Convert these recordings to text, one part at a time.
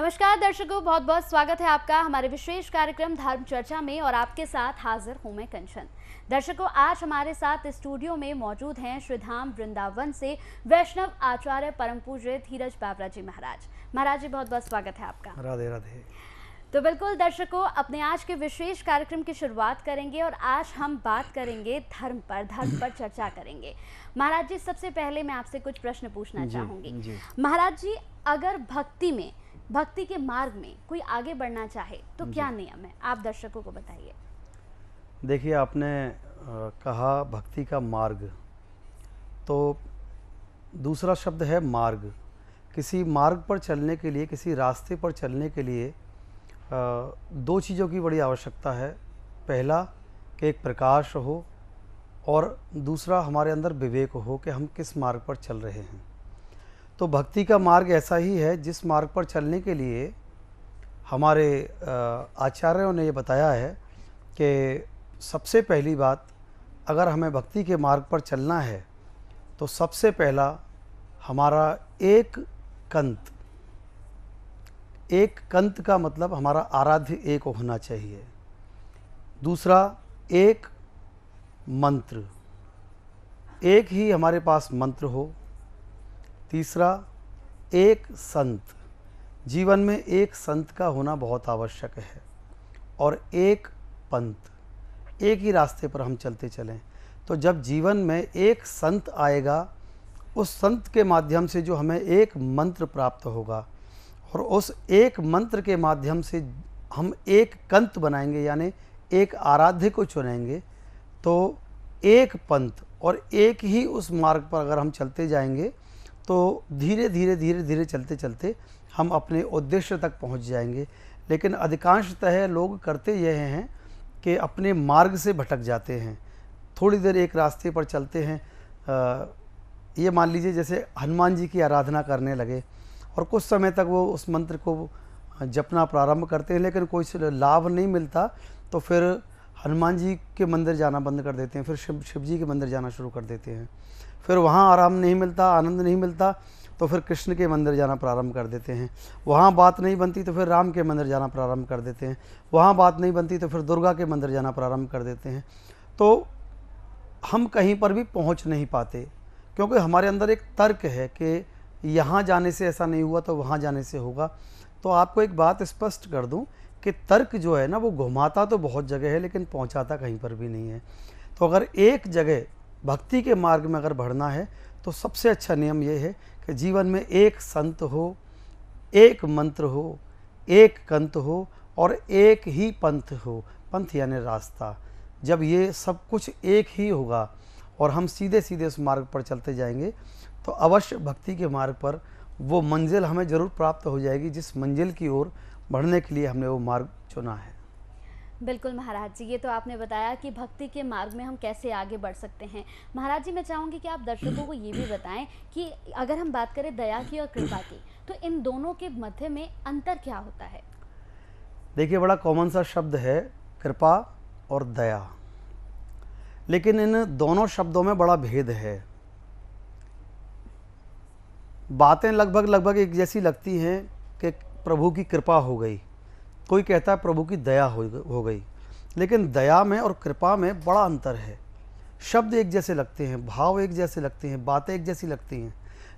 नमस्कार दर्शकों, बहुत बहुत स्वागत है आपका हमारे विशेष कार्यक्रम धर्म चर्चा में और आपके साथ हाजिर हूं मैं कंचन। दर्शकों, आज हमारे साथ स्टूडियो में मौजूद हैं श्रीधाम वृंदावन से वैष्णव आचार्य परम पूज्य धीरज बाबरा जी महाराज। महाराज जी, बहुत बहुत स्वागत है आपका। राधे राधे। तो बिल्कुल दर्शकों, अपने आज के विशेष कार्यक्रम की शुरुआत करेंगे और आज हम बात करेंगे धर्म पर चर्चा करेंगे। महाराज जी, सबसे पहले मैं आपसे कुछ प्रश्न पूछना चाहूंगी। महाराज जी, अगर भक्ति के मार्ग में कोई आगे बढ़ना चाहे तो क्या नियम है, आप दर्शकों को बताइए। देखिए, आपने कहा भक्ति का मार्ग, तो दूसरा शब्द है मार्ग। किसी मार्ग पर चलने के लिए, किसी रास्ते पर चलने के लिए दो चीज़ों की बड़ी आवश्यकता है। पहला कि एक प्रकाश हो और दूसरा हमारे अंदर विवेक हो कि हम किस मार्ग पर चल रहे हैं। तो भक्ति का मार्ग ऐसा ही है जिस मार्ग पर चलने के लिए हमारे आचार्यों ने ये बताया है कि सबसे पहली बात, अगर हमें भक्ति के मार्ग पर चलना है तो सबसे पहला हमारा एक कंत का मतलब हमारा आराध्य एक होना चाहिए। दूसरा, एक मंत्र, एक ही हमारे पास मंत्र हो। तीसरा, एक संत, जीवन में एक संत का होना बहुत आवश्यक है। और एक पंथ, एक ही रास्ते पर हम चलते चलें। तो जब जीवन में एक संत आएगा, उस संत के माध्यम से जो हमें एक मंत्र प्राप्त होगा और उस एक मंत्र के माध्यम से हम एक कंत बनाएंगे, यानी एक आराध्य को चुनेंगे, तो एक पंथ और एक ही उस मार्ग पर अगर हम चलते जाएंगे तो धीरे धीरे चलते चलते हम अपने उद्देश्य तक पहुंच जाएंगे। लेकिन अधिकांशतः लोग करते यह हैं कि अपने मार्ग से भटक जाते हैं। थोड़ी देर एक रास्ते पर चलते हैं, ये मान लीजिए जैसे हनुमान जी की आराधना करने लगे और कुछ समय तक वो उस मंत्र को जपना प्रारंभ करते हैं, लेकिन कोई लाभ नहीं मिलता तो फिर हनुमान जी के मंदिर जाना बंद कर देते हैं, फिर शिव जी के मंदिर जाना शुरू कर देते हैं। फिर वहाँ आराम नहीं मिलता, आनंद नहीं मिलता तो फिर कृष्ण के मंदिर जाना प्रारंभ कर देते हैं। वहाँ बात नहीं बनती तो फिर राम के मंदिर जाना प्रारंभ कर देते हैं। वहाँ बात नहीं बनती तो फिर दुर्गा के मंदिर जाना प्रारंभ कर देते हैं। तो हम कहीं पर भी पहुँच नहीं पाते, क्योंकि हमारे अंदर एक तर्क है कि यहाँ जाने से ऐसा नहीं हुआ तो वहाँ जाने से होगा। तो आपको एक बात स्पष्ट कर दूँ कि तर्क जो है ना, वो घुमाता तो बहुत जगह है लेकिन पहुँचाता कहीं पर भी नहीं है। तो अगर एक जगह भक्ति के मार्ग में अगर बढ़ना है तो सबसे अच्छा नियम ये है कि जीवन में एक संत हो, एक मंत्र हो, एक कंत हो और एक ही पंथ हो। पंथ यानी रास्ता। जब ये सब कुछ एक ही होगा और हम सीधे सीधे उस मार्ग पर चलते जाएंगे तो अवश्य भक्ति के मार्ग पर वो मंजिल हमें ज़रूर प्राप्त हो जाएगी जिस मंजिल की ओर बढ़ने के लिए हमने वो मार्ग चुना है। बिल्कुल महाराज जी, ये तो आपने बताया कि भक्ति के मार्ग में हम कैसे आगे बढ़ सकते हैं। महाराज जी, मैं चाहूँगी कि आप दर्शकों को ये भी बताएं कि अगर हम बात करें दया की और कृपा की, तो इन दोनों के मध्य में अंतर क्या होता है? देखिए, बड़ा कॉमन सा शब्द है कृपा और दया, लेकिन इन दोनों शब्दों में बड़ा भेद है। बातें लगभग एक जैसी लगती हैं कि प्रभु की कृपा हो गई, कोई कहता है प्रभु की दया हो गई, लेकिन दया में और कृपा में बड़ा अंतर है। शब्द एक जैसे लगते हैं, भाव एक जैसे लगते हैं, बातें एक जैसी लगती हैं,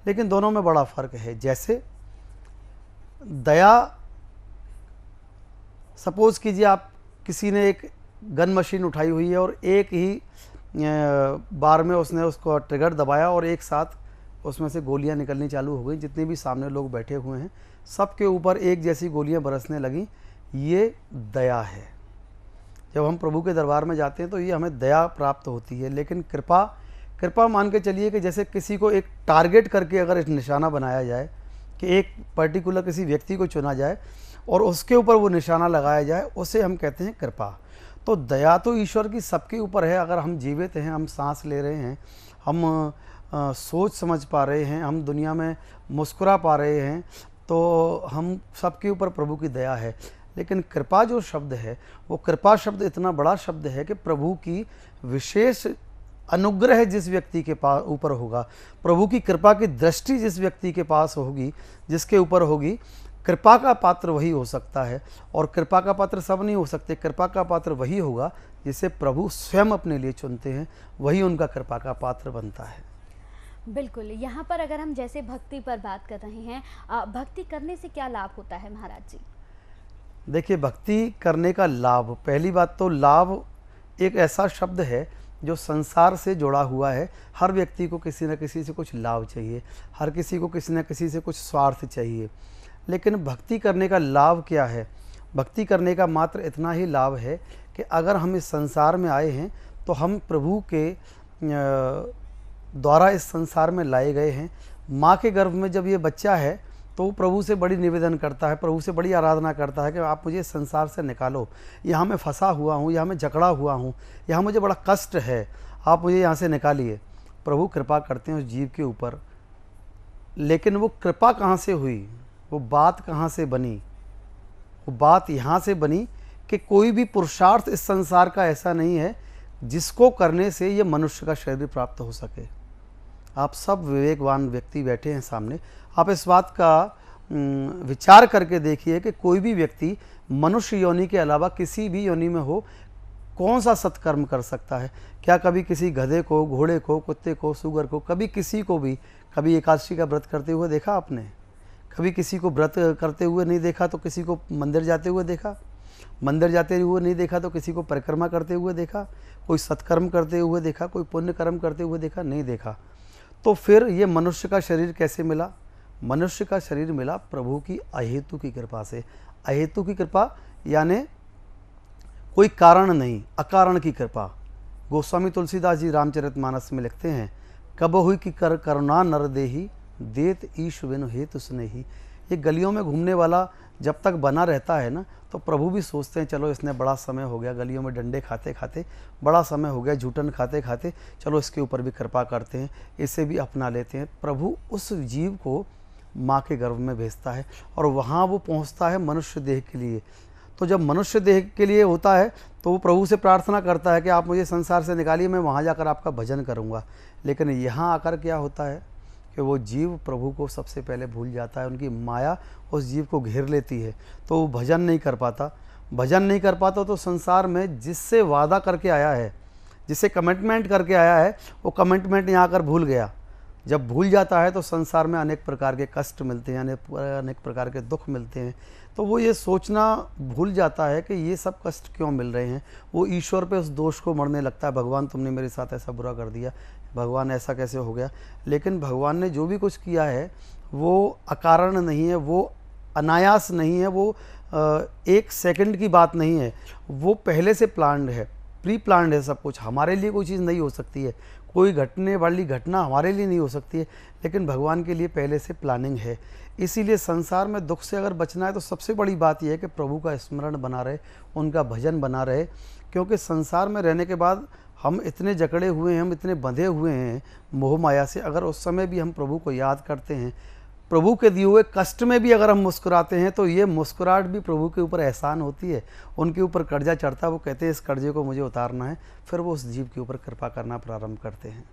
लेकिन दोनों में बड़ा फ़र्क है। जैसे दया, सपोज़ कीजिए आप किसी ने एक गन मशीन उठाई हुई है और एक ही बार में उसने उसको ट्रिगर दबाया और एक साथ उसमें से गोलियां निकलनी चालू हो गई। जितने भी सामने लोग बैठे हुए हैं सबके ऊपर एक जैसी गोलियां बरसने लगीं। ये दया है। जब हम प्रभु के दरबार में जाते हैं तो ये हमें दया प्राप्त होती है। लेकिन कृपा मान के चलिए कि जैसे किसी को एक टारगेट करके अगर एक निशाना बनाया जाए कि एक पर्टिकुलर किसी व्यक्ति को चुना जाए और उसके ऊपर वो निशाना लगाया जाए, उसे हम कहते हैं कृपा। तो दया तो ईश्वर की सबके ऊपर है। अगर हम जीवित हैं, हम सांस ले रहे हैं, हम सोच समझ पा रहे हैं, हम दुनिया में मुस्कुरा पा रहे हैं, तो हम सबके ऊपर प्रभु की दया है। लेकिन कृपा जो शब्द है, वो कृपा शब्द इतना बड़ा शब्द है कि प्रभु की विशेष अनुग्रह जिस व्यक्ति के पास ऊपर होगा, प्रभु की कृपा की दृष्टि जिस व्यक्ति के पास होगी, जिसके ऊपर होगी, कृपा का पात्र वही हो सकता है, और कृपा का पात्र सब नहीं हो सकते। कृपा का पात्र वही होगा जिसे प्रभु स्वयं अपने लिए चुनते हैं, वही उनका कृपा का पात्र बनता है। बिल्कुल। यहाँ पर अगर हम जैसे भक्ति पर बात कर रहे हैं, भक्ति करने से क्या लाभ होता है महाराज जी? देखिए, भक्ति करने का लाभ, पहली बात तो लाभ एक ऐसा शब्द है जो संसार से जुड़ा हुआ है। हर व्यक्ति को किसी न किसी से कुछ लाभ चाहिए, हर किसी को किसी न किसी से कुछ स्वार्थ चाहिए। लेकिन भक्ति करने का लाभ क्या है? भक्ति करने का मात्र इतना ही लाभ है कि अगर हम इस संसार में आए हैं तो हम प्रभु के द्वारा इस संसार में लाए गए हैं। माँ के गर्भ में जब ये बच्चा है तो वो प्रभु से बड़ी निवेदन करता है, प्रभु से बड़ी आराधना करता है कि आप मुझे इस संसार से निकालो, यहाँ मैं फंसा हुआ हूँ, यहाँ मैं जकड़ा हुआ हूँ, यहाँ मुझे बड़ा कष्ट है, आप मुझे यहाँ से निकालिए। प्रभु कृपा करते हैं उस जीव के ऊपर। लेकिन वो कृपा कहाँ से हुई, वो बात कहाँ से बनी? वो बात यहाँ से बनी कि कोई भी पुरुषार्थ इस संसार का ऐसा नहीं है जिसको करने से ये मनुष्य का शरीर प्राप्त हो सके। आप सब विवेकवान व्यक्ति बैठे हैं सामने, आप इस बात का विचार करके देखिए कि कोई भी व्यक्ति मनुष्य योनि के अलावा किसी भी योनि में हो, कौन सा सत्कर्म कर सकता है? क्या कभी किसी गधे को, घोड़े को, कुत्ते को, सुगर को, कभी किसी को भी कभी एकादशी का व्रत करते हुए देखा आपने? कभी किसी को व्रत करते हुए नहीं देखा तो किसी को मंदिर जाते हुए देखा? मंदिर जाते हुए नहीं देखा तो किसी को परिक्रमा करते हुए देखा? कोई सत्कर्म करते हुए देखा? कोई पुण्य कर्म करते हुए देखा? नहीं देखा। तो फिर ये मनुष्य का शरीर कैसे मिला? मनुष्य का शरीर मिला प्रभु की अहेतु की कृपा से। अहेतु की कृपा यानी कोई कारण नहीं, अकारण की कृपा। गोस्वामी तुलसीदास जी रामचरितमानस में लिखते हैं, कब हुई कि करुणा नर देही, देत ईश बिनु हेतु स्नेही। ये गलियों में घूमने वाला जब तक बना रहता है ना, तो प्रभु भी सोचते हैं चलो इसने बड़ा समय हो गया गलियों में डंडे खाते खाते, बड़ा समय हो गया झूठन खाते खाते, चलो इसके ऊपर भी कृपा करते हैं, इसे भी अपना लेते हैं। प्रभु उस जीव को माँ के गर्भ में भेजता है और वहाँ वो पहुँचता है मनुष्य देह के लिए। तो जब मनुष्य देह के लिए होता है तो वो प्रभु से प्रार्थना करता है कि आप मुझे संसार से निकालिए, मैं वहाँ जाकर आपका भजन करूँगा। लेकिन यहाँ आकर क्या होता है कि वो जीव प्रभु को सबसे पहले भूल जाता है, उनकी माया उस जीव को घेर लेती है, तो वो भजन नहीं कर पाता। भजन नहीं कर पाता तो संसार में जिससे वादा करके आया है, जिससे कमिटमेंट करके आया है, वो कमिटमेंट यहाँ आकर भूल गया। जब भूल जाता है तो संसार में अनेक प्रकार के कष्ट मिलते हैं, अनेक प्रकार के दुख मिलते हैं। तो वो ये सोचना भूल जाता है कि ये सब कष्ट क्यों मिल रहे हैं। वो ईश्वर पे उस दोष को मरने लगता है, भगवान तुमने मेरे साथ ऐसा बुरा कर दिया, भगवान ऐसा कैसे हो गया। लेकिन भगवान ने जो भी कुछ किया है वो अकारण नहीं है, वो अनायास नहीं है, वो एक सेकंड की बात नहीं है, वो पहले से प्लान्ड है, प्री प्लान्ड है सब कुछ। हमारे लिए कोई चीज़ नहीं हो सकती है, कोई घटने वाली घटना हमारे लिए नहीं हो सकती है, लेकिन भगवान के लिए पहले से प्लानिंग है। इसीलिए संसार में दुख से अगर बचना है तो सबसे बड़ी बात यह है कि प्रभु का स्मरण बना रहे, उनका भजन बना रहे। क्योंकि संसार में रहने के बाद हम इतने जकड़े हुए हैं, हम इतने बंधे हुए हैं मोह माया से, अगर उस समय भी हम प्रभु को याद करते हैं, प्रभु के दिए हुए कष्ट में भी अगर हम मुस्कुराते हैं, तो ये मुस्कुराहट भी प्रभु के ऊपर एहसान होती है। उनके ऊपर कर्जा चढ़ता है, वो कहते हैं इस कर्जे को मुझे उतारना है, फिर वो उस जीव के ऊपर कृपा करना प्रारंभ करते हैं।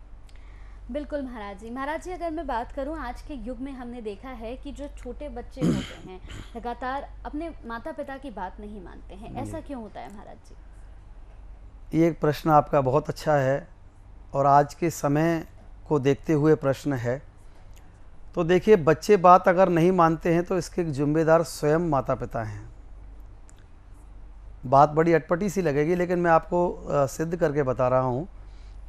बिल्कुल महाराज जी। महाराज जी, अगर मैं बात करूं, आज के युग में हमने देखा है कि जो छोटे बच्चे होते हैं लगातार अपने माता पिता की बात नहीं मानते हैं, ऐसा क्यों होता है महाराज जी? ये एक प्रश्न आपका बहुत अच्छा है और आज के समय को देखते हुए प्रश्न है। तो देखिए, बच्चे बात अगर नहीं मानते हैं तो इसके जिम्मेदार स्वयं माता पिता हैं। बात बड़ी अटपटी सी लगेगी, लेकिन मैं आपको सिद्ध करके बता रहा हूँ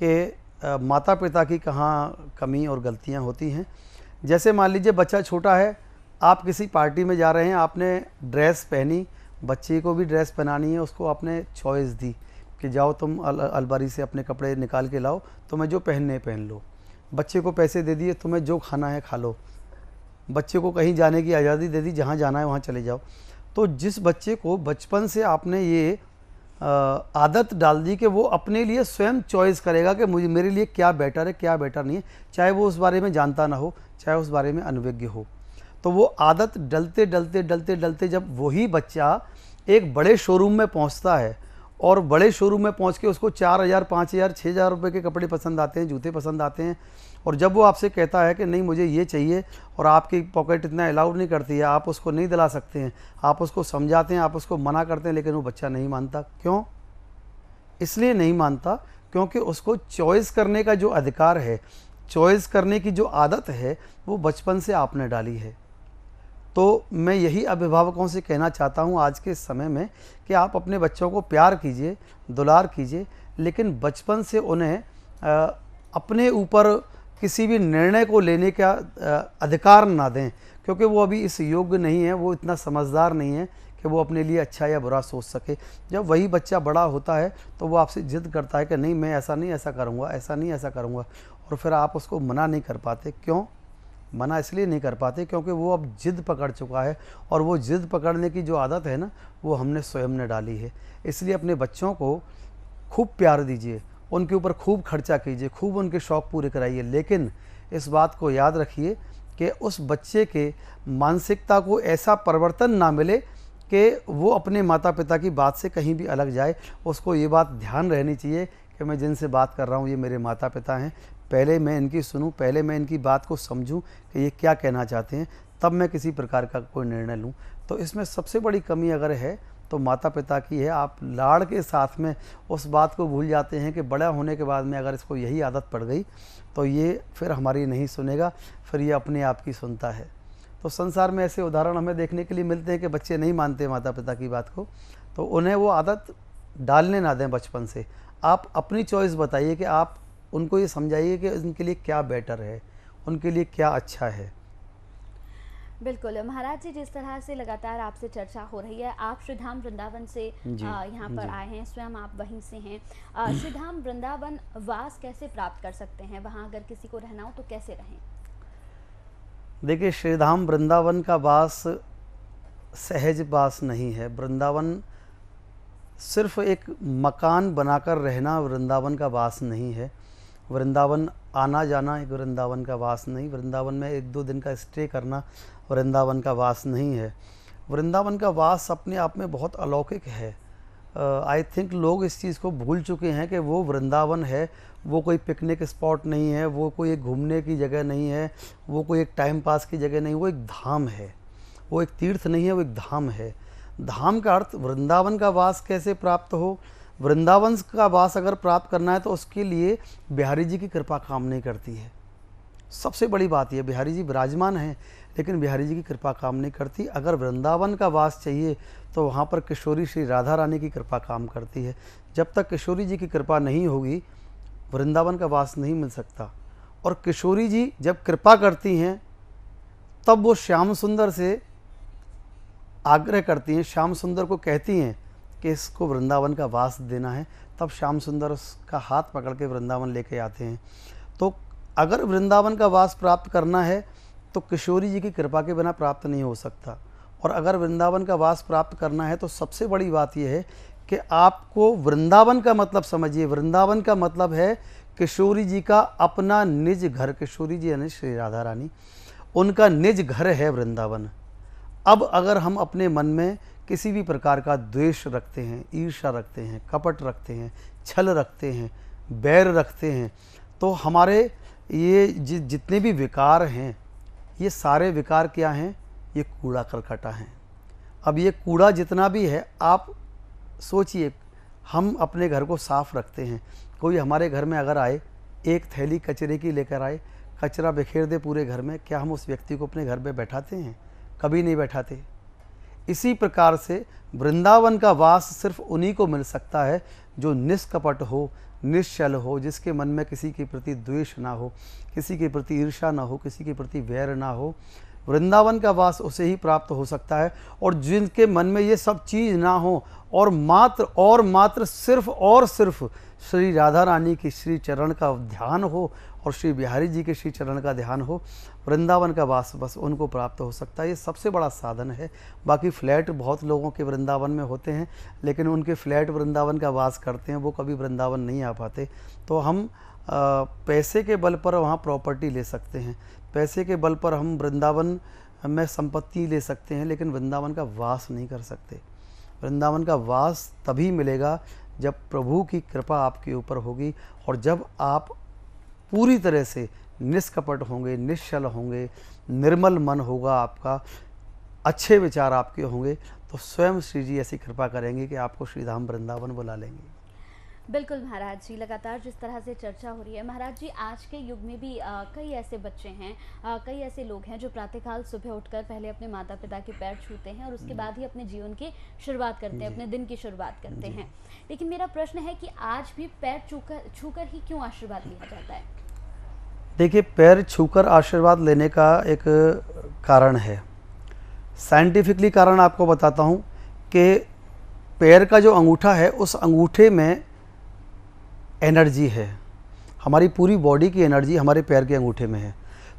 कि माता पिता की कहाँ कमी और गलतियाँ होती हैं। जैसे मान लीजिए बच्चा छोटा है, आप किसी पार्टी में जा रहे हैं, आपने ड्रेस पहनी, बच्चे को भी ड्रेस पहनानी है, उसको आपने चॉइस दी कि जाओ तुम अलमारी से अपने कपड़े निकाल के लाओ, तुम्हें जो पहनने पहन लो। बच्चे को पैसे दे दिए, तुम्हें जो खाना है खा लो। बच्चे को कहीं जाने की आज़ादी दे दी, जहाँ जाना है वहाँ चले जाओ। तो जिस बच्चे को बचपन से आपने ये आदत डाल दी कि वो अपने लिए स्वयं चॉइस करेगा कि मुझे मेरे लिए क्या बेटर है, क्या बेटर नहीं है, चाहे वो उस बारे में जानता ना हो, चाहे उस बारे में अनभिज्ञ हो, तो वो आदत डलते डलते डलते डलते जब वही बच्चा एक बड़े शोरूम में पहुंचता है और बड़े शोरूम में पहुंच के उसको 4,000, 5,000, 6,000 रुपये के कपड़े पसंद आते हैं, जूते पसंद आते हैं, और जब वो आपसे कहता है कि नहीं मुझे ये चाहिए और आपकी पॉकेट इतना अलाउड नहीं करती है, आप उसको नहीं दिला सकते हैं, आप उसको समझाते हैं, आप उसको मना करते हैं, लेकिन वो बच्चा नहीं मानता। क्यों? इसलिए नहीं मानता क्योंकि उसको चॉइस करने का जो अधिकार है, चॉइस करने की जो आदत है, वो बचपन से आपने डाली है। तो मैं यही अभिभावकों से कहना चाहता हूँ आज के समय में कि आप अपने बच्चों को प्यार कीजिए, दुलार कीजिए, लेकिन बचपन से उन्हें अपने ऊपर किसी भी निर्णय को लेने का अधिकार ना दें, क्योंकि वो अभी इस योग्य नहीं है, वो इतना समझदार नहीं है कि वो अपने लिए अच्छा या बुरा सोच सके। जब वही बच्चा बड़ा होता है तो वो आपसे जिद करता है कि नहीं मैं ऐसा नहीं ऐसा करूँगा, ऐसा नहीं ऐसा करूँगा, और फिर आप उसको मना नहीं कर पाते। क्यों मना? इसलिए नहीं कर पाते क्योंकि वो अब जिद पकड़ चुका है, और वो जिद पकड़ने की जो आदत है ना, वो हमने स्वयं ने डाली है। इसलिए अपने बच्चों को खूब प्यार दीजिए, उनके ऊपर खूब खर्चा कीजिए, खूब उनके शौक़ पूरे कराइए, लेकिन इस बात को याद रखिए कि उस बच्चे के मानसिकता को ऐसा परिवर्तन ना मिले कि वो अपने माता पिता की बात से कहीं भी अलग जाए। उसको ये बात ध्यान रहनी चाहिए कि मैं जिनसे बात कर रहा हूँ ये मेरे माता पिता हैं, पहले मैं इनकी सुनूं, पहले मैं इनकी बात को समझूं कि ये क्या कहना चाहते हैं, तब मैं किसी प्रकार का कोई निर्णय लूं। तो इसमें सबसे बड़ी कमी अगर है तो माता पिता की है। आप लाड़ के साथ में उस बात को भूल जाते हैं कि बड़ा होने के बाद में अगर इसको यही आदत पड़ गई तो ये फिर हमारी नहीं सुनेगा, फिर ये अपने आप की सुनता है। तो संसार में ऐसे उदाहरण हमें देखने के लिए मिलते हैं कि बच्चे नहीं मानते माता पिता की बात को, तो उन्हें वो आदत डालने ना दें बचपन से। आप अपनी चॉइस बताइए कि आप उनको ये समझाइए कि उनके लिए क्या बेटर है, उनके लिए क्या अच्छा है। बिल्कुल महाराज जी, जिस तरह से लगातार आपसे चर्चा हो रही है, आप श्रीधाम वृंदावन से यहाँ पर आए हैं, स्वयं आप वहीं से हैं। श्रीधाम वृंदावन वास कैसे प्राप्त कर सकते हैं? वहाँ अगर किसी को रहना हो तो कैसे रहें? देखिए, श्रीधाम वृंदावन का वास सहज वास नहीं है। वृंदावन सिर्फ एक मकान बनाकर रहना वृंदावन का वास नहीं है। वृंदावन आना जाना एक वृंदावन का वास नहीं। वृंदावन में 1-2 दिन का स्टे करना वृंदावन का वास नहीं है। वृंदावन का वास अपने आप में बहुत अलौकिक है। आई थिंक लोग इस चीज़ को भूल चुके हैं कि वो वृंदावन है, वो कोई पिकनिक स्पॉट नहीं है, वो कोई एक घूमने की जगह नहीं है, वो कोई एक टाइम पास की जगह नहीं, वो एक धाम है, वो एक तीर्थ नहीं है, वो एक धाम है। धाम का अर्थ वृंदावन का वास कैसे प्राप्त हो? वृंदावन का वास अगर प्राप्त करना है तो उसके लिए बिहारी जी की कृपा काम नहीं करती है। सबसे बड़ी बात यह, बिहारी जी विराजमान हैं लेकिन बिहारी जी की कृपा काम नहीं करती। अगर वृंदावन का वास चाहिए तो वहाँ पर किशोरी श्री राधा रानी की कृपा काम करती है। जब तक किशोरी जी की कृपा नहीं होगी वृंदावन का वास नहीं मिल सकता। और किशोरी जी जब कृपा करती हैं तब वो श्याम सुंदर से आग्रह करती हैं, श्याम सुंदर को कहती हैं कि इसको वृंदावन का वास देना है, तब श्याम सुंदर उसका हाथ पकड़ के वृंदावन लेके आते हैं। तो अगर वृंदावन का वास प्राप्त करना है तो किशोरी जी की कृपा के बिना प्राप्त नहीं हो सकता। और अगर वृंदावन का वास प्राप्त करना है तो सबसे बड़ी बात यह है कि आपको वृंदावन का मतलब समझिए। वृंदावन का मतलब है किशोरी जी का अपना निज घर। किशोरी जी यानी श्री राधा रानी, उनका निज घर है वृंदावन। अब अगर हम अपने मन में किसी भी प्रकार का द्वेष रखते हैं, ईर्ष्या रखते हैं, कपट रखते हैं, छल रखते हैं, बैर रखते हैं, तो हमारे ये जितने भी विकार हैं, ये सारे विकार क्या हैं? ये कूड़ा करकटा हैं। अब ये कूड़ा जितना भी है, आप सोचिए, हम अपने घर को साफ रखते हैं, कोई हमारे घर में अगर आए, एक थैली कचरे की लेकर आए, कचरा बिखेर दे पूरे घर में, क्या हम उस व्यक्ति को अपने घर में बैठाते हैं? कभी नहीं बैठाते। इसी प्रकार से वृंदावन का वास सिर्फ उन्हीं को मिल सकता है जो निष्कपट हो, निश्चल हो, जिसके मन में किसी के प्रति द्वेष ना हो, किसी के प्रति ईर्ष्या ना हो, किसी के प्रति वैर ना हो। वृंदावन का वास उसे ही प्राप्त हो सकता है। और जिनके मन में ये सब चीज़ ना हो और मात्र सिर्फ और सिर्फ श्री राधा रानी की श्री चरण का ध्यान हो और श्री बिहारी जी के श्री चरण का ध्यान हो, वृंदावन का वास बस उनको प्राप्त हो सकता है। ये सबसे बड़ा साधन है। बाकी फ्लैट बहुत लोगों के वृंदावन में होते हैं, लेकिन उनके फ्लैट वृंदावन का वास करते हैं, वो कभी वृंदावन नहीं आ पाते। तो हम पैसे के बल पर वहाँ प्रॉपर्टी ले सकते हैं, पैसे के बल पर हम वृंदावन में संपत्ति ले सकते हैं, लेकिन वृंदावन का वास नहीं कर सकते। वृंदावन का वास तभी मिलेगा जब प्रभु की कृपा आपके ऊपर होगी और जब आप पूरी तरह से निष्कपट होंगे, निश्चल होंगे, निर्मल मन होगा आपका, अच्छे विचार आपके होंगे, तो स्वयं श्री जी ऐसी कृपा करेंगे कि आपको श्रीधाम वृंदावन बुला लेंगे। बिल्कुल महाराज जी, लगातार जिस तरह से चर्चा हो रही है महाराज जी, आज के युग में भी कई ऐसे बच्चे हैं, कई ऐसे लोग हैं जो प्रातःकाल सुबह उठकर पहले अपने माता पिता के पैर छूते हैं और उसके बाद ही अपने जीवन की शुरुआत करते हैं, अपने दिन की शुरुआत करते हैं। लेकिन मेरा प्रश्न है कि आज भी पैर छूकर ही क्यों आशीर्वाद लिया जाता है? देखिए, पैर छूकर आशीर्वाद लेने का एक कारण है, साइंटिफिकली कारण आपको बताता हूँ कि पैर का जो अंगूठा है उस अंगूठे में एनर्जी है, हमारी पूरी बॉडी की एनर्जी हमारे पैर के अंगूठे में है।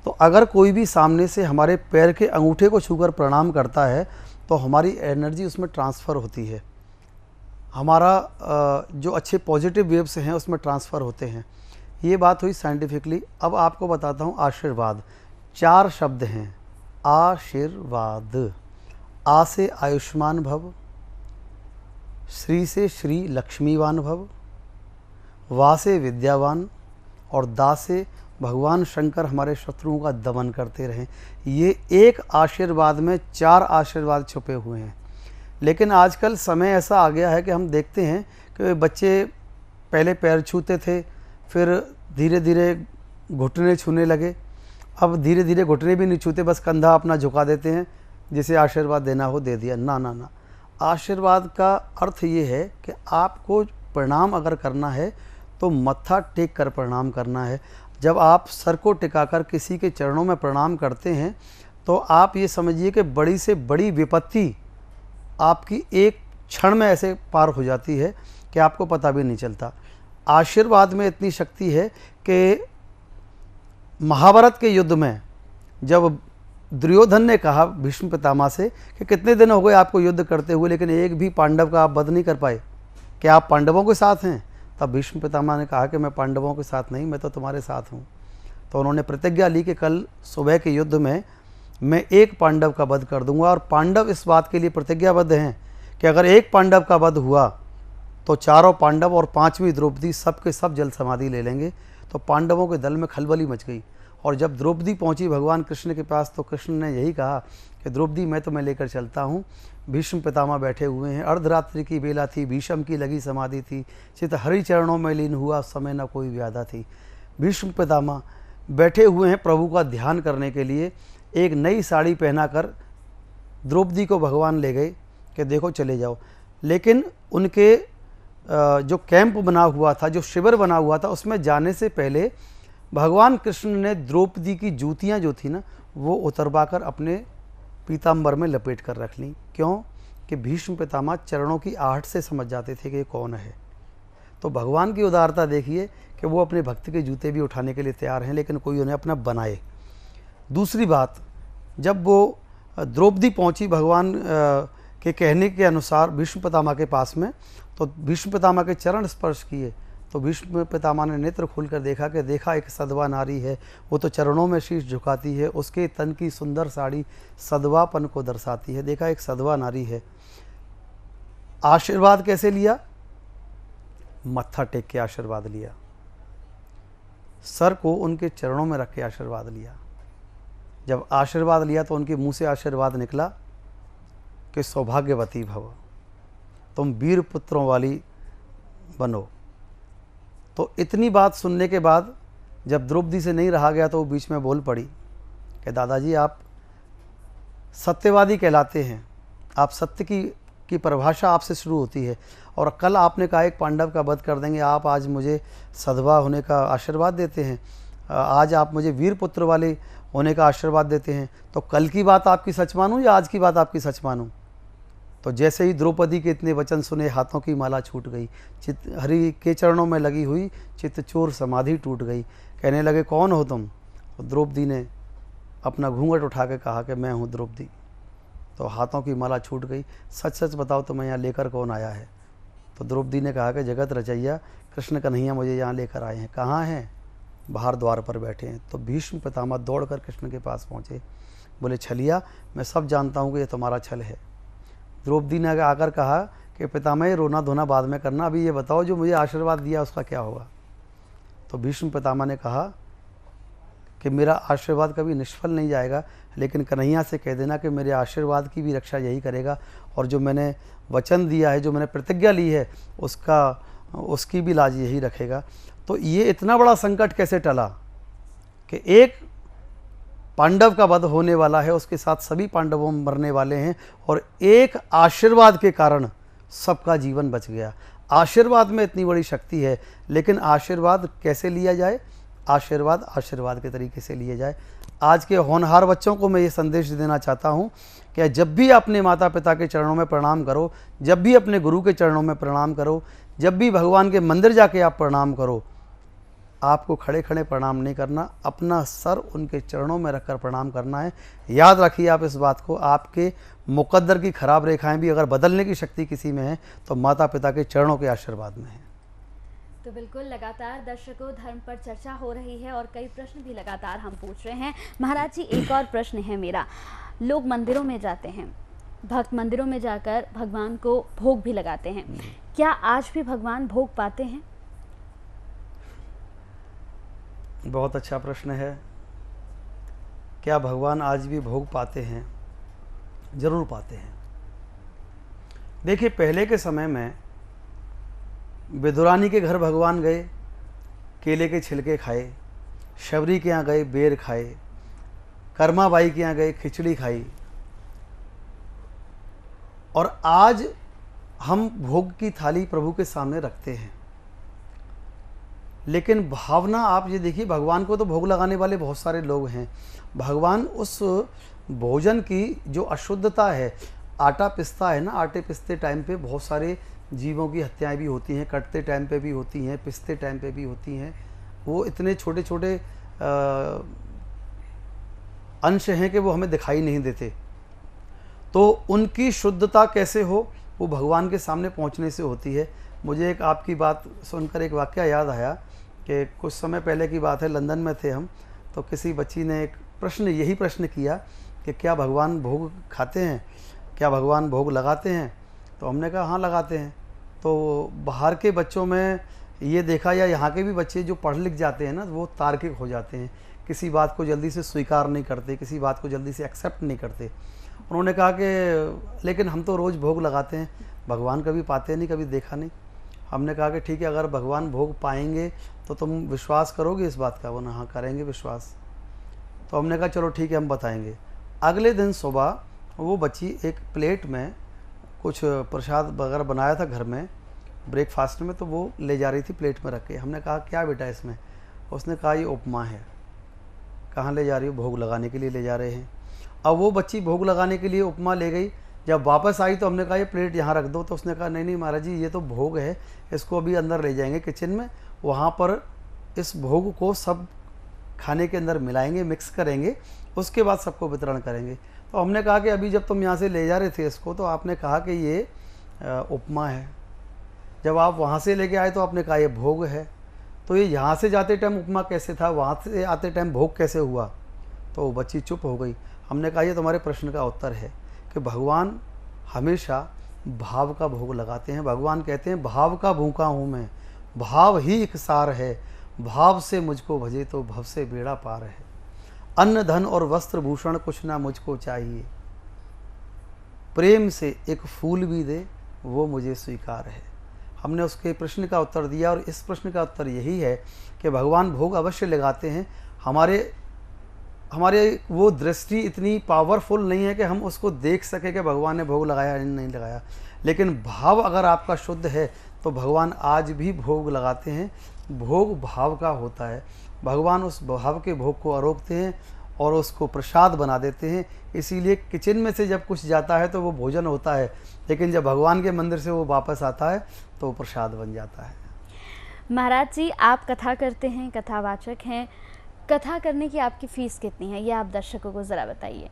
तो अगर कोई भी सामने से हमारे पैर के अंगूठे को छूकर प्रणाम करता है तो हमारी एनर्जी उसमें ट्रांसफ़र होती है, हमारा जो अच्छे पॉजिटिव वेव्स हैं उसमें ट्रांसफ़र होते हैं। ये बात हुई साइंटिफिकली। अब आपको बताता हूँ आशीर्वाद। 4 शब्द हैं आशीर्वाद। आ से आयुष्मान भव, श्री से श्री लक्ष्मीवान भव, वा से विद्यावान और दा से भगवान शंकर हमारे शत्रुओं का दमन करते रहें। ये एक आशीर्वाद में 4 आशीर्वाद छुपे हुए हैं। लेकिन आजकल समय ऐसा आ गया है कि हम देखते हैं कि बच्चे पहले पैर छूते थे, फिर धीरे धीरे घुटने छूने लगे, अब धीरे धीरे घुटने भी नहीं छूते, बस कंधा अपना झुका देते हैं, जिसे आशीर्वाद देना हो दे दिया। ना ना ना, आशीर्वाद का अर्थ ये है कि आपको प्रणाम अगर करना है तो मत्था टेक कर प्रणाम करना है। जब आप सर को टिकाकर किसी के चरणों में प्रणाम करते हैं तो आप ये समझिए कि बड़ी से बड़ी विपत्ति आपकी एक क्षण में ऐसे पार हो जाती है कि आपको पता भी नहीं चलता। आशीर्वाद में इतनी शक्ति है कि महाभारत के युद्ध में जब दुर्योधन ने कहा भीष्म पितामह से कि कितने दिन हो गए आपको युद्ध करते हुए, लेकिन एक भी पांडव का आप वध नहीं कर पाए, क्या आप पांडवों के साथ हैं? तब भीष्म पितामह ने कहा कि मैं पांडवों के साथ नहीं, मैं तो तुम्हारे साथ हूँ। तो उन्होंने प्रतिज्ञा ली कि कल सुबह के युद्ध में मैं एक पांडव का वध कर दूंगा। और पांडव इस बात के लिए प्रतिज्ञाबद्ध हैं कि अगर एक पांडव का वध हुआ तो 4 पांडव और 5वीं द्रौपदी सब के सब जल समाधि ले लेंगे। तो पांडवों के दल में खलबली मच गई। और जब द्रौपदी पहुंची भगवान कृष्ण के पास तो कृष्ण ने यही कहा कि द्रौपदी मैं तुम्हें लेकर चलता हूँ। भीष्म पितामह बैठे हुए हैं, अर्धरात्रि की बेला थी, भीष्म की लगी समाधि थी, चित हरि चरणों में लीन हुआ, समय न कोई व्याधा थी। भीष्म पितामह बैठे हुए हैं प्रभु का ध्यान करने के लिए। एक नई साड़ी पहनाकर द्रौपदी को भगवान ले गए कि देखो चले जाओ। लेकिन उनके जो कैंप बना हुआ था, जो शिविर बना हुआ था, उसमें जाने से पहले भगवान कृष्ण ने द्रौपदी की जूतियाँ जो थी ना वो उतरवाकर अपने पीताम्बर में लपेट कर रख ली। क्यों? कि भीष्म पितामह चरणों की आहट से समझ जाते थे कि ये कौन है। तो भगवान की उदारता देखिए कि वो अपने भक्त के जूते भी उठाने के लिए तैयार हैं, लेकिन कोई उन्हें अपना बनाए। दूसरी बात, जब वो द्रौपदी पहुंची भगवान के कहने के अनुसार भीष्म पितामह के पास में, तो भीष्म पितामह के चरण स्पर्श किए तो भीष्म पितामह ने नेत्र खोलकर देखा एक सधवा नारी है, वो तो चरणों में शीश झुकाती है, उसके तन की सुंदर साड़ी सधवापन को दर्शाती है। देखा एक सधवा नारी है। आशीर्वाद कैसे लिया? मत्था टेक के आशीर्वाद लिया, सर को उनके चरणों में रख के आशीर्वाद लिया। जब आशीर्वाद लिया तो उनके मुंह से आशीर्वाद निकला कि सौभाग्यवती भव, तुम वीर पुत्रों वाली बनो। तो इतनी बात सुनने के बाद जब द्रौपदी से नहीं रहा गया तो वो बीच में बोल पड़ी कि दादाजी आप सत्यवादी कहलाते हैं, आप सत्य की परिभाषा आपसे शुरू होती है, और कल आपने कहा एक पांडव का वध कर देंगे, आप आज मुझे सधवा होने का आशीर्वाद देते हैं, आज आप मुझे वीर पुत्र वाले होने का आशीर्वाद देते हैं। तो कल की बात आपकी सच मानूं या आज की बात आपकी सच मानूं? तो जैसे ही द्रौपदी के इतने वचन सुने हाथों की माला छूट गई, चित हरि के चरणों में लगी हुई चित्तचोर समाधि टूट गई। कहने लगे कौन हो तुम? तो द्रौपदी ने अपना घूंघट उठा के कहा कि मैं हूँ द्रौपदी। तो हाथों की माला छूट गई। सच सच बताओ तो मैं यहाँ लेकर कौन आया है? तो द्रौपदी ने कहा कि जगत रचैया कृष्ण कन्हैया मुझे यहाँ लेकर आए हैं। कहाँ हैं? बाहर द्वार पर बैठे हैं। तो भीष्म पितामह दौड़कर कृष्ण के पास पहुँचे, बोले छलिया मैं सब जानता हूँ कि ये तुम्हारा छल है। द्रौपदी ने आकर कहा कि पितामह रोना धोना बाद में करना, अभी ये बताओ जो मुझे आशीर्वाद दिया उसका क्या होगा। तो भीष्म पितामह ने कहा कि मेरा आशीर्वाद कभी निष्फल नहीं जाएगा, लेकिन कन्हैया से कह देना कि मेरे आशीर्वाद की भी रक्षा यही करेगा, और जो मैंने वचन दिया है, जो मैंने प्रतिज्ञा ली है, उसकी भी लाज यही रखेगा। तो ये इतना बड़ा संकट कैसे टला कि एक पांडव का वध होने वाला है, उसके साथ सभी पांडवों मरने वाले हैं, और एक आशीर्वाद के कारण सबका जीवन बच गया। आशीर्वाद में इतनी बड़ी शक्ति है, लेकिन आशीर्वाद कैसे लिया जाए? आशीर्वाद के तरीके से लिए जाए। आज के होनहार बच्चों को मैं ये संदेश देना चाहता हूँ कि जब भी अपने माता पिता के चरणों में प्रणाम करो, जब भी अपने गुरु के चरणों में प्रणाम करो, जब भी भगवान के मंदिर जाके आप प्रणाम करो, आपको खड़े खड़े प्रणाम नहीं करना, अपना सर उनके चरणों में रखकर प्रणाम करना है। याद रखिए आप इस बात को, आपके मुकद्दर की खराब रेखाएं भी अगर बदलने की शक्ति किसी में है तो माता पिता के चरणों के आशीर्वाद में है। तो बिल्कुल लगातार दर्शकों धर्म पर चर्चा हो रही है और कई प्रश्न भी लगातार हम पूछ रहे हैं। महाराज जी, एक और प्रश्न है मेरा। लोग मंदिरों में जाते हैं, भक्त मंदिरों में जाकर भगवान को भोग भी लगाते हैं, क्या आज भी भगवान भोग पाते हैं? बहुत अच्छा प्रश्न है। क्या भगवान आज भी भोग पाते हैं? जरूर पाते हैं। देखिए, पहले के समय में विदुरानी के घर भगवान गए, केले के छिलके खाए, शबरी के यहाँ गए बेर खाए, कर्माबाई के यहाँ गए खिचड़ी खाई, और आज हम भोग की थाली प्रभु के सामने रखते हैं। लेकिन भावना आप ये देखिए, भगवान को तो भोग लगाने वाले बहुत सारे लोग हैं। भगवान उस भोजन की जो अशुद्धता है, आटा पिसता है ना, आटे पिसते टाइम पे बहुत सारे जीवों की हत्याएं भी होती हैं, कटते टाइम पे भी होती हैं, पिसते टाइम पे भी होती हैं। वो इतने छोटे छोटे अंश हैं कि वो हमें दिखाई नहीं देते। तो उनकी शुद्धता कैसे हो, वो भगवान के सामने पहुंचने से होती है। मुझे एक आपकी बात सुनकर एक वाकया याद आया कि कुछ समय पहले की बात है, लंदन में थे हम, तो किसी बच्ची ने एक यही प्रश्न किया कि क्या भगवान भोग खाते हैं, क्या भगवान भोग लगाते हैं? तो हमने कहा हाँ लगाते हैं। तो बाहर के बच्चों में ये देखा, या यहाँ के भी बच्चे जो पढ़ लिख जाते हैं ना, वो तार्किक हो जाते हैं, किसी बात को जल्दी से स्वीकार नहीं करते, किसी बात को जल्दी से एक्सेप्ट नहीं करते। उन्होंने कहा कि लेकिन हम तो रोज़ भोग लगाते हैं, भगवान कभी पाते नहीं, कभी देखा नहीं। हमने कहा कि ठीक है, अगर भगवान भोग पाएंगे तो तुम विश्वास करोगे इस बात का? वो हाँ करेंगे विश्वास। तो हमने कहा चलो ठीक है, हम बताएंगे। अगले दिन सुबह वो बच्ची एक प्लेट में कुछ प्रसाद वगैरह बनाया था घर में ब्रेकफास्ट में, तो वो ले जा रही थी प्लेट में रख के। हमने कहा क्या बेटा इसमें? उसने कहा ये उपमा है। कहाँ ले जा रही हो? भोग लगाने के लिए ले जा रहे हैं। अब वो बच्ची भोग लगाने के लिए उपमा ले गई। जब वापस आई तो हमने कहा ये प्लेट यहाँ रख दो, तो उसने कहा नहीं नहीं महाराज जी, ये तो भोग है, इसको अभी अंदर ले जाएंगे किचन में, वहाँ पर इस भोग को सब खाने के अंदर मिलाएंगे, मिक्स करेंगे, उसके बाद सबको वितरण करेंगे। तो हमने कहा कि अभी जब तुम यहाँ से ले जा रहे थे इसको, तो आपने कहा कि ये उपमा है, जब आप वहाँ से लेके आए तो आपने कहा ये भोग है, तो ये यहाँ से जाते टाइम उपमा कैसे था, वहाँ से आते टाइम भोग कैसे हुआ? तो वो बच्ची चुप हो गई। हमने कहा ये तुम्हारे प्रश्न का उत्तर है कि भगवान हमेशा भाव का भोग लगाते हैं। भगवान कहते हैं भाव का भूखा हूँ मैं, भाव ही एक सार है, भाव से मुझको भजे तो भव से बेड़ा पार है। अन्न धन और वस्त्र भूषण कुछ ना मुझको चाहिए, प्रेम से एक फूल भी दे वो मुझे स्वीकार है। हमने उसके प्रश्न का उत्तर दिया, और इस प्रश्न का उत्तर यही है कि भगवान भोग अवश्य लगाते हैं। हमारे वो दृष्टि इतनी पावरफुल नहीं है कि हम उसको देख सके कि भगवान ने भोग लगाया या नहीं लगाया, लेकिन भाव अगर आपका शुद्ध है तो भगवान आज भी भोग लगाते हैं। भोग भाव का होता है, भगवान उस भाव के भोग को आरोपते हैं और उसको प्रसाद बना देते हैं। इसीलिए किचन में से जब कुछ जाता है तो वो भोजन होता है, लेकिन जब भगवान के मंदिर से वो वापस आता है तो वो प्रसाद बन जाता है। महाराज जी, आप कथा करते हैं, कथावाचक हैं, कथा करने की आपकी फीस कितनी है, ये आप दर्शकों को ज़रा बताइए।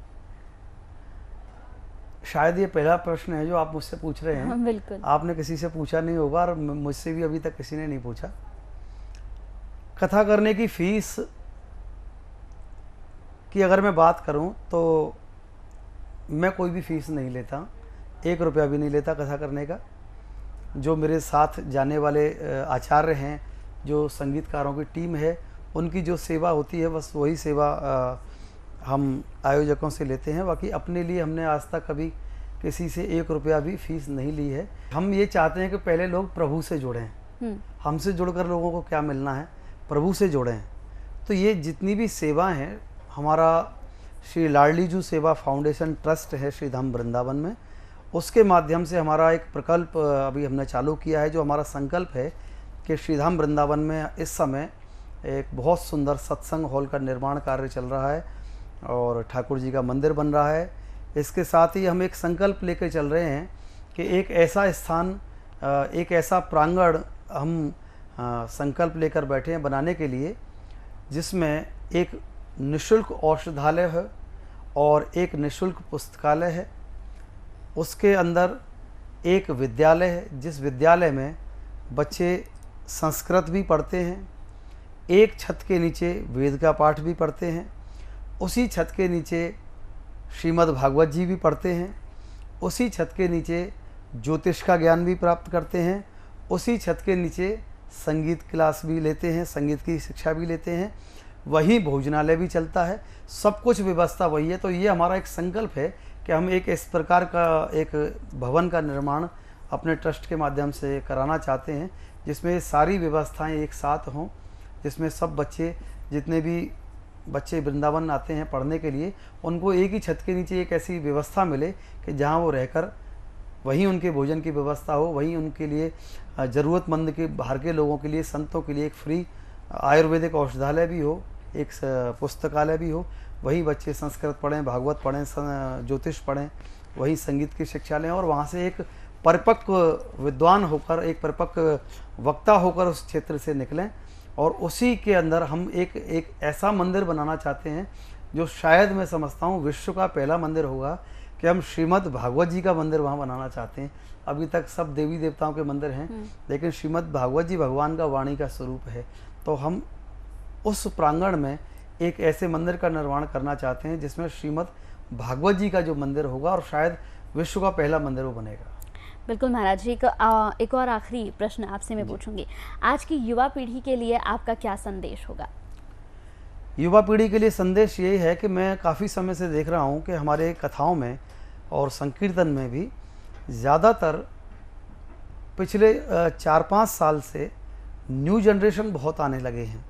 शायद ये पहला प्रश्न है जो आप मुझसे पूछ रहे हैं। बिल्कुल, आपने किसी से पूछा नहीं होगा, और मुझसे भी अभी तक किसी ने नहीं पूछा। कथा करने की फीस की अगर मैं बात करूं तो मैं कोई भी फीस नहीं लेता, 1 रुपया भी नहीं लेता कथा करने का। जो मेरे साथ जाने वाले आचार्य हैं, जो संगीतकारों की टीम है, उनकी जो सेवा होती है बस वही सेवा हम आयोजकों से लेते हैं। बाकी अपने लिए हमने आज तक कभी किसी से 1 रुपया भी फीस नहीं ली है। हम ये चाहते हैं कि पहले लोग प्रभु से जुड़ें। हमसे जुड़कर लोगों को क्या मिलना है, प्रभु से जुड़ें। तो ये जितनी भी सेवा हैं, हमारा श्री लाडलीजू सेवा फाउंडेशन ट्रस्ट है श्री धाम वृंदावन में, उसके माध्यम से हमारा एक प्रकल्प अभी हमने चालू किया है। जो हमारा संकल्प है कि श्री धाम वृंदावन में इस समय एक बहुत सुंदर सत्संग हॉल का निर्माण कार्य चल रहा है और ठाकुर जी का मंदिर बन रहा है। इसके साथ ही हम एक संकल्प लेकर चल रहे हैं कि एक ऐसा स्थान, एक ऐसा प्रांगण हम संकल्प लेकर बैठे हैं बनाने के लिए, जिसमें एक निःशुल्क औषधालय है और एक निःशुल्क पुस्तकालय है। उसके अंदर एक विद्यालय है, जिस विद्यालय में बच्चे संस्कृत भी पढ़ते हैं, एक छत के नीचे वेद का पाठ भी पढ़ते हैं, उसी छत के नीचे श्रीमद् भागवत जी भी पढ़ते हैं, उसी छत के नीचे ज्योतिष का ज्ञान भी प्राप्त करते हैं, उसी छत के नीचे संगीत क्लास भी लेते हैं, संगीत की शिक्षा भी लेते हैं, वहीं भोजनालय भी चलता है, सब कुछ व्यवस्था वही है। तो ये हमारा एक संकल्प है कि हम एक इस प्रकार का एक भवन का निर्माण अपने ट्रस्ट के माध्यम से कराना चाहते हैं, जिसमें सारी व्यवस्थाएं एक साथ हों, जिसमें सब बच्चे, जितने भी बच्चे वृंदावन आते हैं पढ़ने के लिए, उनको एक ही छत के नीचे एक ऐसी व्यवस्था मिले कि जहां वो रहकर वहीं उनके भोजन की व्यवस्था हो, वहीं उनके लिए ज़रूरतमंद के बाहर के लोगों के लिए, संतों के लिए एक फ्री आयुर्वेदिक औषधालय भी हो, एक पुस्तकालय भी हो, वहीं बच्चे संस्कृत पढ़ें, भागवत पढ़ें, ज्योतिष पढ़ें, वहीं संगीत की शिक्षा लें और वहाँ से एक परिपक्व विद्वान होकर, एक परिपक्व वक्ता होकर उस क्षेत्र से निकलें। और उसी के अंदर हम एक ऐसा मंदिर बनाना चाहते हैं जो शायद मैं समझता हूँ विश्व का पहला मंदिर होगा, कि हम श्रीमद् भागवत जी का मंदिर वहाँ बनाना चाहते हैं। अभी तक सब देवी देवताओं के मंदिर हैं, लेकिन श्रीमद् भागवत जी भगवान का वाणी का स्वरूप है। तो हम उस प्रांगण में एक ऐसे मंदिर का निर्माण करना चाहते हैं जिसमें श्रीमद् भागवत जी का जो मंदिर होगा, और शायद विश्व का पहला मंदिर वो बनेगा। बिल्कुल महाराज जी, एक और आखिरी प्रश्न आपसे मैं पूछूंगी, आज की युवा पीढ़ी के लिए आपका क्या संदेश होगा? युवा पीढ़ी के लिए संदेश यही है कि मैं काफ़ी समय से देख रहा हूँ कि हमारे कथाओं में और संकीर्तन में भी ज़्यादातर पिछले 4-5 साल से न्यू जनरेशन बहुत आने लगे हैं।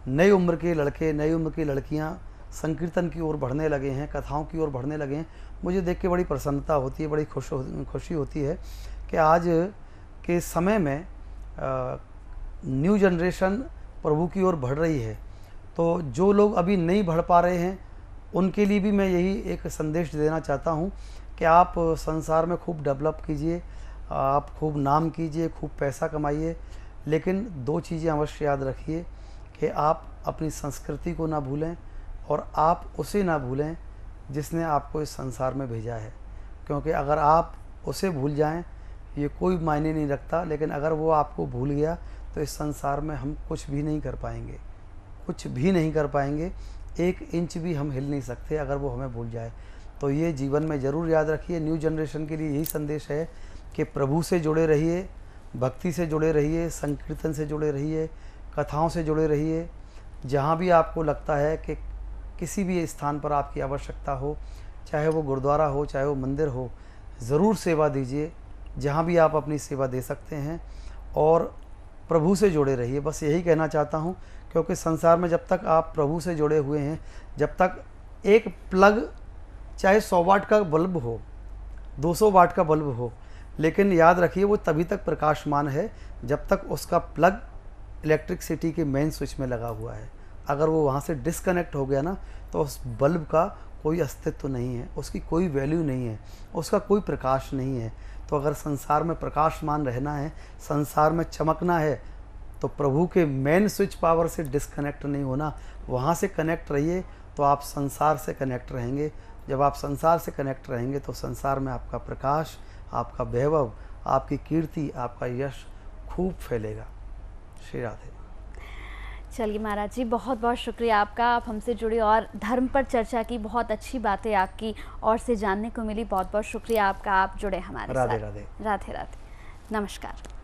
नई उम्र के लड़के, नई उम्र की लड़कियाँ संकीर्तन की ओर बढ़ने लगे हैं, कथाओं की ओर बढ़ने लगे हैं। मुझे देख के बड़ी प्रसन्नता होती है, बड़ी खुशी होती है कि आज के समय में न्यू जनरेशन प्रभु की ओर बढ़ रही है। तो जो लोग अभी नहीं बढ़ पा रहे हैं, उनके लिए भी मैं यही एक संदेश देना चाहता हूँ कि आप संसार में खूब डेवलप कीजिए, आप खूब नाम कीजिए, खूब पैसा कमाइए, लेकिन 2 चीज़ें अवश्य याद रखिए कि आप अपनी संस्कृति को ना भूलें और आप उसे ना भूलें जिसने आपको इस संसार में भेजा है। क्योंकि अगर आप उसे भूल जाएं, ये कोई मायने नहीं रखता, लेकिन अगर वो आपको भूल गया तो इस संसार में हम कुछ भी नहीं कर पाएंगे, कुछ भी नहीं कर पाएंगे, 1 इंच भी हम हिल नहीं सकते अगर वो हमें भूल जाए। तो ये जीवन में ज़रूर याद रखिए। न्यू जनरेशन के लिए यही संदेश है कि प्रभु से जुड़े रहिए, भक्ति से जुड़े रहिए, संकीर्तन से जुड़े रहिए, कथाओं से जुड़े रहिए। जहाँ भी आपको लगता है कि किसी भी स्थान पर आपकी आवश्यकता हो, चाहे वो गुरुद्वारा हो, चाहे वो मंदिर हो, ज़रूर सेवा दीजिए जहाँ भी आप अपनी सेवा दे सकते हैं, और प्रभु से जुड़े रहिए। बस यही कहना चाहता हूँ, क्योंकि संसार में जब तक आप प्रभु से जुड़े हुए हैं, जब तक एक प्लग चाहे 100 वाट का बल्ब हो, 200 वाट का बल्ब हो, लेकिन याद रखिए वो तभी तक प्रकाशमान है जब तक उसका प्लग इलेक्ट्रिसिटी के मेन स्विच में लगा हुआ है। अगर वो वहाँ से डिस्कनेक्ट हो गया ना, तो उस बल्ब का कोई अस्तित्व नहीं है, उसकी कोई वैल्यू नहीं है, उसका कोई प्रकाश नहीं है। तो अगर संसार में प्रकाशमान रहना है, संसार में चमकना है, तो प्रभु के मेन स्विच पावर से डिस्कनेक्ट नहीं होना, वहाँ से कनेक्ट रहिए, तो आप संसार से कनेक्ट रहेंगे। जब आप संसार से कनेक्ट रहेंगे तो संसार में आपका प्रकाश, आपका वैभव, आपकी कीर्ति, आपका यश खूब फैलेगा। श्री राधे। चलिए महाराज जी, बहुत बहुत शुक्रिया आपका, आप हमसे जुड़े और धर्म पर चर्चा की, बहुत अच्छी बातें आपकी और से जानने को मिली। बहुत बहुत शुक्रिया आपका, आप जुड़े हमारे साथ। राधे राधे। राधे राधे, नमस्कार।